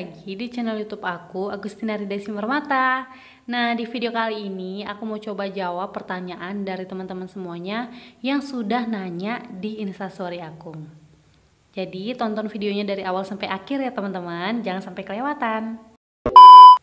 lagi di channel YouTube aku, Agustina Ridesi Permata. Nah, di video kali ini aku mau coba jawab pertanyaan dari teman-teman semuanya yang sudah nanya di Instastory aku. Jadi, tonton videonya dari awal sampai akhir ya teman-teman, jangan sampai kelewatan.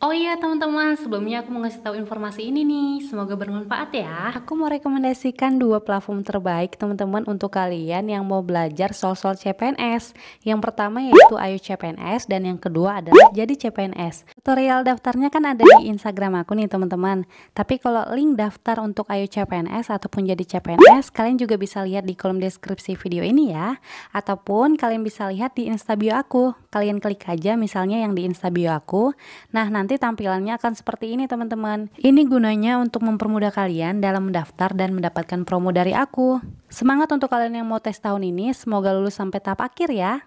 Oh iya teman-teman, sebelumnya aku mau ngasih tahu informasi ini nih, semoga bermanfaat ya. Aku mau rekomendasikan dua platform terbaik teman-teman untuk kalian yang mau belajar soal-soal CPNS. Yang pertama yaitu Ayo CPNS dan yang kedua adalah Jadi CPNS. Tutorial daftarnya kan ada di Instagram aku nih teman-teman. Tapi kalau link daftar untuk Ayo CPNS ataupun Jadi CPNS, kalian juga bisa lihat di kolom deskripsi video ini ya. Ataupun kalian bisa lihat di Instabio aku. Kalian klik aja misalnya yang di Instabio aku. Nah, nanti tampilannya akan seperti ini teman-teman. Ini gunanya untuk mempermudah kalian dalam mendaftar dan mendapatkan promo dari aku. Semangat untuk kalian yang mau tes tahun ini, semoga lulus sampai tahap akhir ya.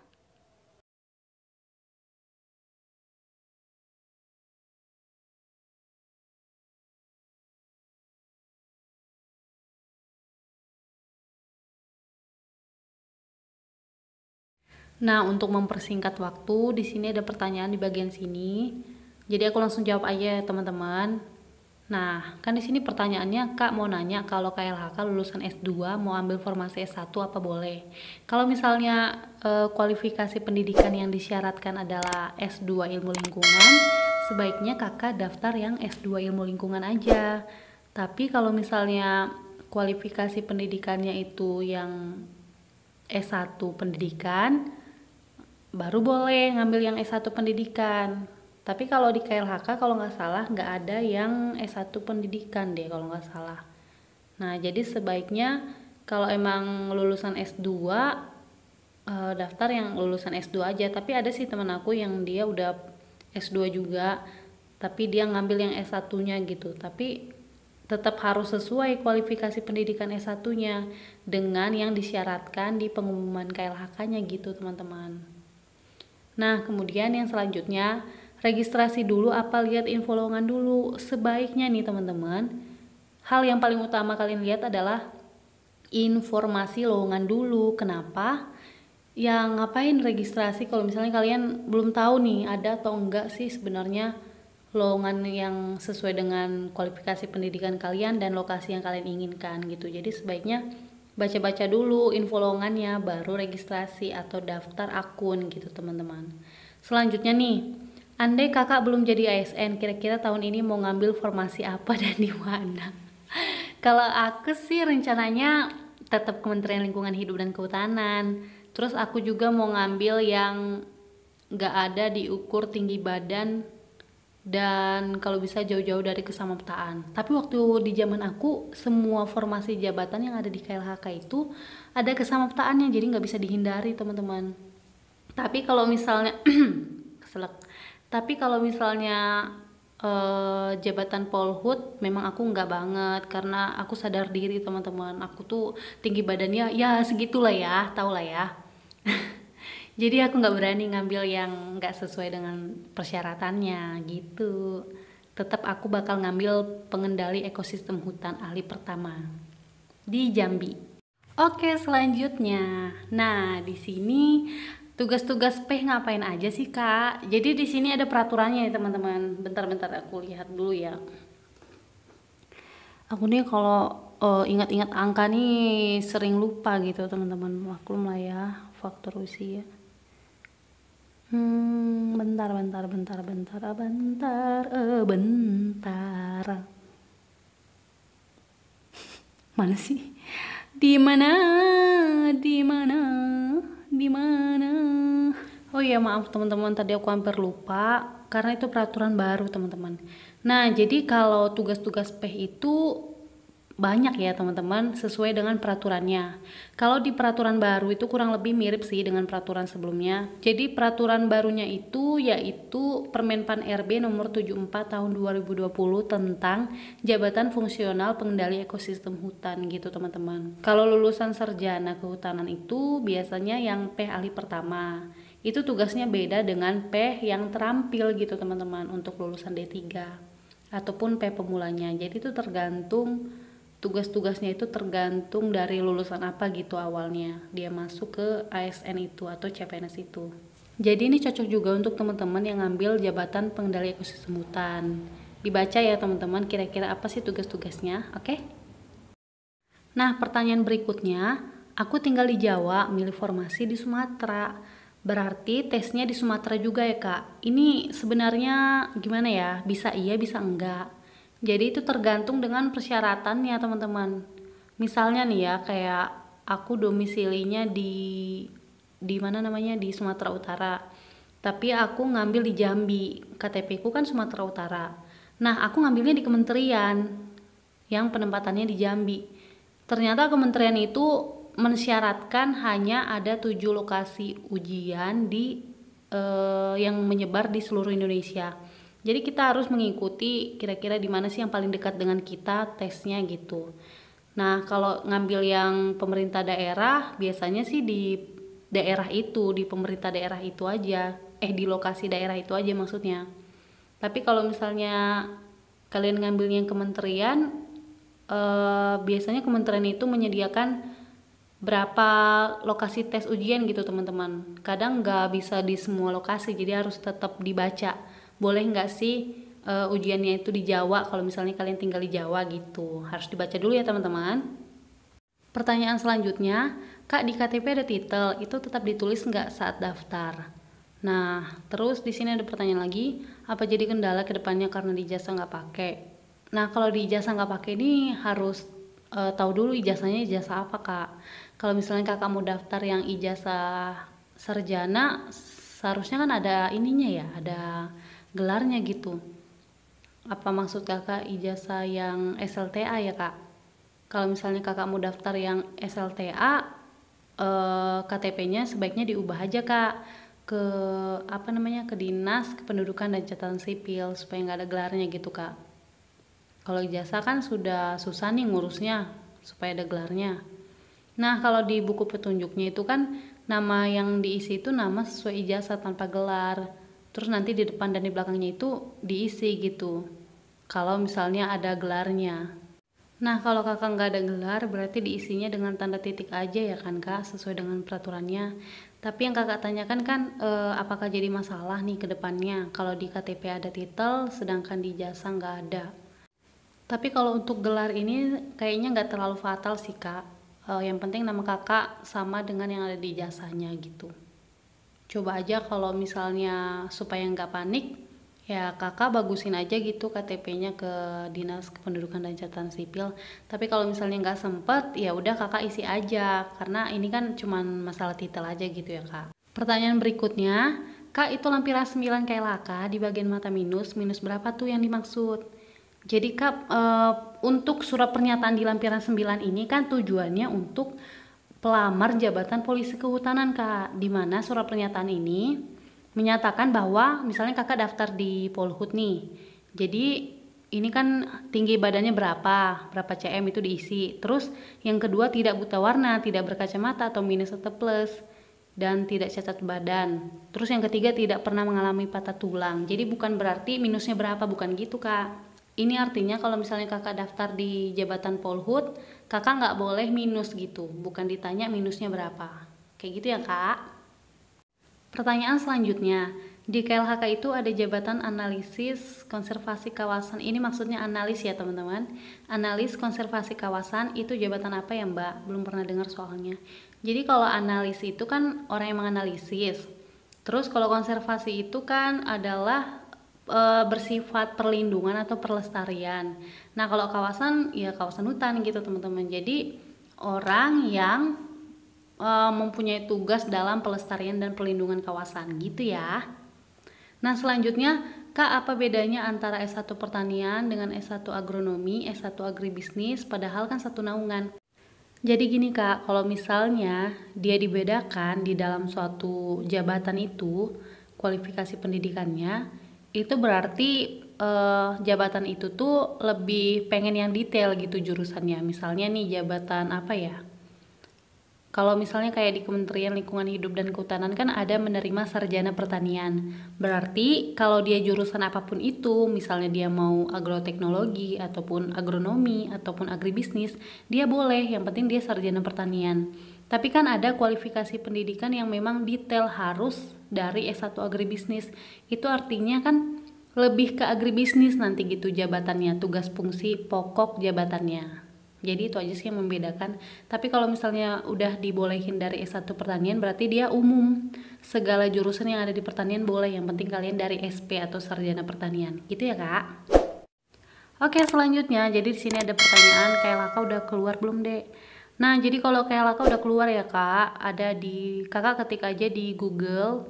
Nah, untuk mempersingkat waktu, di sini ada pertanyaan di bagian sini. Jadi aku langsung jawab aja ya teman-teman. Nah, kan di sini pertanyaannya Kak mau nanya kalau KLHK lulusan S2 mau ambil formasi S1 apa boleh? Kalau misalnya kualifikasi pendidikan yang disyaratkan adalah S2 Ilmu Lingkungan, sebaiknya Kakak daftar yang S2 Ilmu Lingkungan aja. Tapi kalau misalnya kualifikasi pendidikannya itu yang S1 Pendidikan, baru boleh ngambil yang S1 Pendidikan. Tapi kalau di KLHK kalau nggak salah nggak ada yang S1 Pendidikan deh kalau nggak salah. Nah, jadi sebaiknya kalau emang lulusan S2 daftar yang lulusan S2 aja. Tapi ada sih teman aku yang dia udah S2 juga, tapi dia ngambil yang S1-nya gitu. Tapi tetap harus sesuai kualifikasi pendidikan S1-nya dengan yang disyaratkan di pengumuman KLHK-nya gitu teman-teman. Nah, kemudian yang selanjutnya, registrasi dulu apa lihat info lowongan dulu? Sebaiknya nih teman-teman, hal yang paling utama kalian lihat adalah informasi lowongan dulu. Kenapa? Yang ngapain registrasi kalau misalnya kalian belum tahu nih ada atau enggak sih sebenarnya lowongan yang sesuai dengan kualifikasi pendidikan kalian dan lokasi yang kalian inginkan gitu. Jadi sebaiknya baca-baca dulu info lowongannya baru registrasi atau daftar akun gitu teman-teman. Selanjutnya nih, andai kakak belum jadi ASN, kira-kira tahun ini mau ngambil formasi apa dan di mana? Kalau aku sih rencananya tetap Kementerian Lingkungan Hidup dan Kehutanan. Terus aku juga mau ngambil yang gak ada diukur tinggi badan dan kalau bisa jauh-jauh dari kesamaptaan. Tapi waktu di zaman aku semua formasi jabatan yang ada di KLHK itu ada kesamaptaannya, jadi nggak bisa dihindari teman-teman. Tapi kalau misalnya keselak. Tapi kalau misalnya jabatan Polhut memang aku nggak banget karena aku sadar diri teman-teman. Aku tuh tinggi badannya ya segitulah ya, tau lah ya. Jadi aku nggak berani ngambil yang nggak sesuai dengan persyaratannya gitu. Tetap aku bakal ngambil pengendali ekosistem hutan ahli pertama di Jambi. Oke, selanjutnya. Nah, di sini tugas-tugas P ngapain aja sih, Kak? Jadi di sini ada peraturannya ya, teman-teman. Bentar-bentar aku lihat dulu ya. Aku nih kalau ingat-ingat angka nih sering lupa gitu, teman-teman. Maklum lah ya, faktor usia. Bentar. Mana sih? Di mana? Oh iya, maaf teman-teman, tadi aku hampir lupa karena itu peraturan baru teman-teman. Nah, jadi kalau tugas-tugas P itu banyak ya teman-teman sesuai dengan peraturannya. Kalau di peraturan baru itu kurang lebih mirip sih dengan peraturan sebelumnya. Jadi peraturan barunya itu yaitu Permenpan RB nomor 74 tahun 2020 tentang jabatan fungsional pengendali ekosistem hutan gitu teman-teman. Kalau lulusan sarjana kehutanan itu biasanya yang P ahli pertama. Itu tugasnya beda dengan P yang terampil gitu teman-teman untuk lulusan D3 ataupun P pemulanya. Jadi itu tergantung tugas-tugasnya itu tergantung dari lulusan apa gitu awalnya dia masuk ke ASN itu atau CPNS itu. Jadi ini cocok juga untuk teman-teman yang ngambil jabatan pengendali ekosistem hutan. Dibaca ya teman-teman, kira-kira apa sih tugas-tugasnya, oke? Nah, pertanyaan berikutnya, aku tinggal di Jawa, milih formasi di Sumatera. Berarti tesnya di Sumatera juga ya, Kak? Ini sebenarnya gimana ya? Bisa iya, bisa enggak. Jadi itu tergantung dengan persyaratannya, teman-teman. Misalnya nih ya, kayak aku domisilinya di mana namanya, di Sumatera Utara. Tapi aku ngambil di Jambi, KTP ku kan Sumatera Utara. Nah, aku ngambilnya di kementerian yang penempatannya di Jambi. Ternyata kementerian itu mensyaratkan hanya ada 7 lokasi ujian yang menyebar di seluruh Indonesia. Jadi kita harus mengikuti kira-kira di mana sih yang paling dekat dengan kita tesnya gitu. Nah, kalau ngambil yang pemerintah daerah, biasanya sih di daerah itu, di pemerintah daerah itu aja. Di lokasi daerah itu aja maksudnya. Tapi kalau misalnya kalian ngambilnya yang kementerian, biasanya kementerian itu menyediakan berapa lokasi tes ujian gitu teman-teman. Kadang nggak bisa di semua lokasi, jadi harus tetap dibaca. Boleh nggak sih ujiannya itu di Jawa kalau misalnya kalian tinggal di Jawa gitu. Harus dibaca dulu ya teman-teman. Pertanyaan selanjutnya, Kak, di KTP ada titel, itu tetap ditulis nggak saat daftar? Nah, terus di sini ada pertanyaan lagi, apa jadi kendala ke depannya karena di ijazah nggak pakai? Nah, kalau di ijazah nggak pakai ini harus tahu dulu ijazahnya ijazah apa, Kak. Kalau misalnya Kakak mau daftar yang ijazah sarjana, seharusnya kan ada ininya ya, ada gelarnya gitu. Apa maksud Kakak ijazah yang SLTA ya, Kak? Kalau misalnya Kakak mau daftar yang SLTA, KTP-nya sebaiknya diubah aja, Kak, ke apa namanya, ke Dinas Kependudukan dan Catatan Sipil supaya nggak ada gelarnya gitu, Kak. Kalau ijazah kan sudah susah nih ngurusnya supaya ada gelarnya. Nah, kalau di buku petunjuknya itu kan nama yang diisi itu nama sesuai ijazah tanpa gelar. Terus nanti di depan dan di belakangnya itu diisi gitu. Kalau misalnya ada gelarnya. Nah, kalau kakak nggak ada gelar, berarti diisinya dengan tanda titik aja ya kan, Kak, sesuai dengan peraturannya. Tapi yang kakak tanyakan kan, apakah jadi masalah nih ke depannya kalau di KTP ada titel, sedangkan di ijazah nggak ada. Tapi kalau untuk gelar ini kayaknya nggak terlalu fatal sih, Kak. Yang penting nama kakak sama dengan yang ada di ijazahnya gitu. Coba aja kalau misalnya supaya nggak panik, ya kakak bagusin aja gitu KTP-nya ke Dinas Kependudukan dan Catatan Sipil. Tapi kalau misalnya nggak sempet, ya udah kakak isi aja, karena ini kan cuman masalah titel aja gitu ya, Kak. Pertanyaan berikutnya, Kak, itu lampiran 9 KLHK di bagian mata minus berapa tuh yang dimaksud? Jadi Kak, untuk surat pernyataan di lampiran 9 ini kan tujuannya untuk pelamar jabatan polisi kehutanan, Kak. Di mana surat pernyataan ini menyatakan bahwa misalnya kakak daftar di Polhut nih. Jadi ini kan tinggi badannya berapa cm itu diisi. Terus yang kedua tidak buta warna, tidak berkacamata atau minus atau plus, dan tidak cacat badan. Terus yang ketiga tidak pernah mengalami patah tulang. Jadi bukan berarti minusnya berapa, bukan gitu, Kak. Ini artinya kalau misalnya kakak daftar di jabatan Polhut, kakak nggak boleh minus gitu, bukan ditanya minusnya berapa. Kayak gitu ya, Kak. Pertanyaan selanjutnya, di KLHK itu ada jabatan analisis konservasi kawasan. Ini maksudnya analis ya teman-teman. Analis konservasi kawasan itu jabatan apa ya, Mbak? Belum pernah dengar soalnya. Jadi kalau analis itu kan orang yang menganalisis. Terus kalau konservasi itu kan adalah bersifat perlindungan atau pelestarian. Nah, kalau kawasan ya kawasan hutan gitu teman-teman. Jadi orang yang mempunyai tugas dalam pelestarian dan pelindungan kawasan gitu ya. Nah, selanjutnya Kak, apa bedanya antara S1 pertanian dengan S1 agronomi, S1 agribisnis, padahal kan satu naungan? Jadi gini Kak, kalau misalnya dia dibedakan di dalam suatu jabatan itu, kualifikasi pendidikannya, itu berarti jabatan itu tuh lebih pengen yang detail gitu jurusannya. Misalnya nih jabatan apa ya? Kalau misalnya kayak di Kementerian Lingkungan Hidup dan Kehutanan kan ada menerima sarjana pertanian. Berarti kalau dia jurusan apapun itu, misalnya dia mau agroteknologi ataupun agronomi ataupun agribisnis, dia boleh, yang penting dia sarjana pertanian. Tapi kan ada kualifikasi pendidikan yang memang detail harus dari S1 agribisnis. Itu artinya kan lebih ke agribisnis nanti gitu jabatannya, tugas fungsi pokok jabatannya. Jadi itu aja sih yang membedakan. Tapi kalau misalnya udah dibolehin dari S1 pertanian berarti dia umum. Segala jurusan yang ada di pertanian boleh, yang penting kalian dari SP atau sarjana pertanian. Gitu ya, Kak. Oke, selanjutnya jadi di sini ada pertanyaan, KLHK udah keluar belum, Dek? Nah, jadi kalau KLHK udah keluar ya, Kak, ada di Kakak ketik aja di Google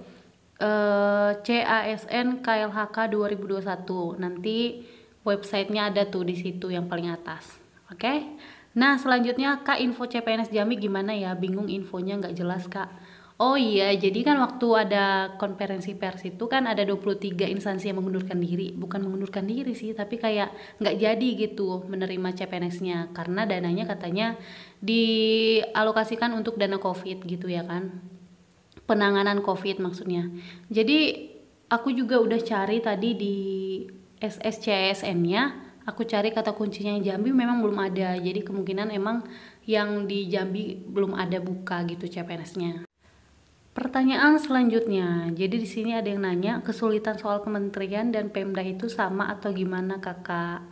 CASN KLHK 2021. Nanti websitenya ada tuh di situ yang paling atas. Oke. Nah, selanjutnya Kak, info CPNS Jambi gimana ya? Bingung infonya nggak jelas, Kak. Oh iya, jadi kan waktu ada konferensi pers itu kan ada 23 instansi yang mengundurkan diri. Bukan mengundurkan diri sih, tapi kayak nggak jadi gitu menerima CPNS-nya. Karena dananya katanya dialokasikan untuk dana COVID gitu ya kan. Penanganan COVID maksudnya. Jadi aku juga udah cari tadi di SSCSN-nya, aku cari kata kuncinya Jambi memang belum ada. Jadi kemungkinan emang yang di Jambi belum ada buka gitu CPNS-nya. Pertanyaan selanjutnya, jadi di sini ada yang nanya kesulitan soal kementerian dan Pemda itu sama atau gimana kakak?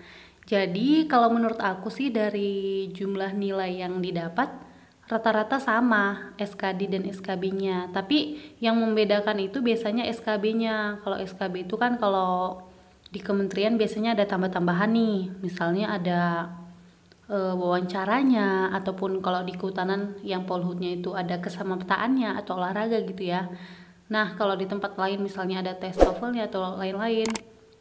Jadi kalau menurut aku sih dari jumlah nilai yang didapat rata-rata sama SKD dan SKB-nya. Tapi yang membedakan itu biasanya SKB-nya. Kalau SKB itu kan kalau di kementerian biasanya ada tambah-tambahan nih. Misalnya ada wawancaranya, ataupun kalau di kehutanan yang polhutnya itu ada kesamaptaannya atau olahraga gitu ya. Nah, kalau di tempat lain misalnya ada tes TOEFL-nya atau lain-lain.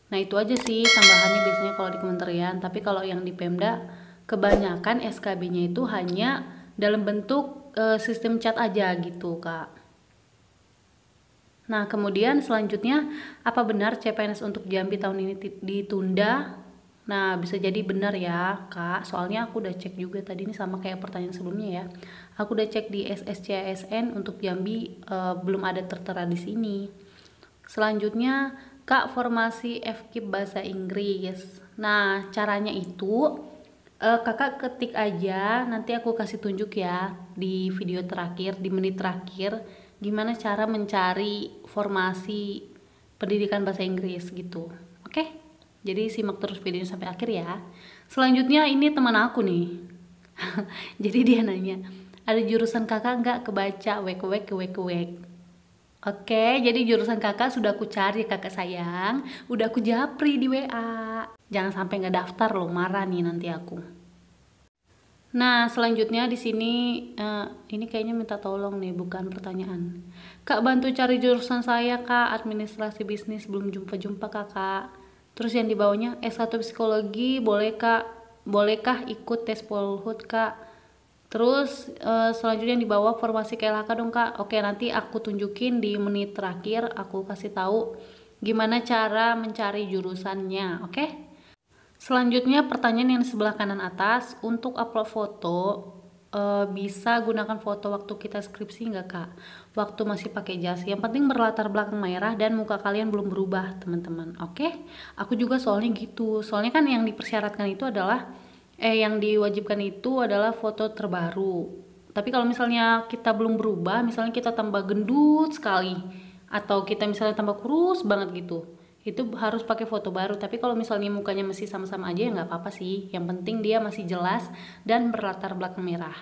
Nah, itu aja sih tambahannya biasanya kalau di kementerian. Tapi kalau yang di Pemda kebanyakan SKB-nya itu hanya dalam bentuk sistem chat aja gitu, Kak. Nah, kemudian selanjutnya, apa benar CPNS untuk Jambi tahun ini ditunda? Nah, bisa jadi benar ya, Kak. Soalnya aku udah cek juga tadi, ini sama kayak pertanyaan sebelumnya ya. Aku udah cek di SSCSN untuk Jambi belum ada tertera di sini. Selanjutnya, Kak, formasi FKIP bahasa Inggris. Nah, caranya itu kakak ketik aja, nanti aku kasih tunjuk ya di video terakhir, di menit terakhir, gimana cara mencari formasi pendidikan bahasa Inggris gitu. Oke? Jadi simak terus videonya sampai akhir ya. Selanjutnya ini teman aku nih. Jadi dia nanya, ada jurusan kakak nggak kebaca wek. Oke, jadi jurusan kakak sudah aku cari kakak sayang, udah aku japri di WA. Jangan sampai nggak daftar loh, marah nih nanti aku. Nah, selanjutnya di sini ini kayaknya minta tolong nih, bukan pertanyaan. Kak, bantu cari jurusan saya, Kak, administrasi bisnis, belum jumpa-jumpa kakak. Terus yang di bawahnya S1 psikologi, bolehkah ikut tes polhut, Kak? Terus selanjutnya yang di bawah formasi KLHK dong, Kak. Oke, nanti aku tunjukin di menit terakhir, aku kasih tahu gimana cara mencari jurusannya, oke? Selanjutnya pertanyaan yang di sebelah kanan atas, untuk upload foto bisa gunakan foto waktu kita skripsi nggak, Kak? Waktu masih pakai jas. Yang penting berlatar belakang merah dan muka kalian belum berubah, teman-teman. Oke? Aku juga soalnya gitu. Soalnya kan yang dipersyaratkan itu adalah yang diwajibkan itu adalah foto terbaru. Tapi kalau misalnya kita belum berubah, misalnya kita tambah gendut sekali atau kita misalnya tambah kurus banget gitu, itu harus pakai foto baru. Tapi kalau misalnya mukanya masih sama-sama aja ya nggak apa-apa sih, yang penting dia masih jelas dan berlatar belakang merah.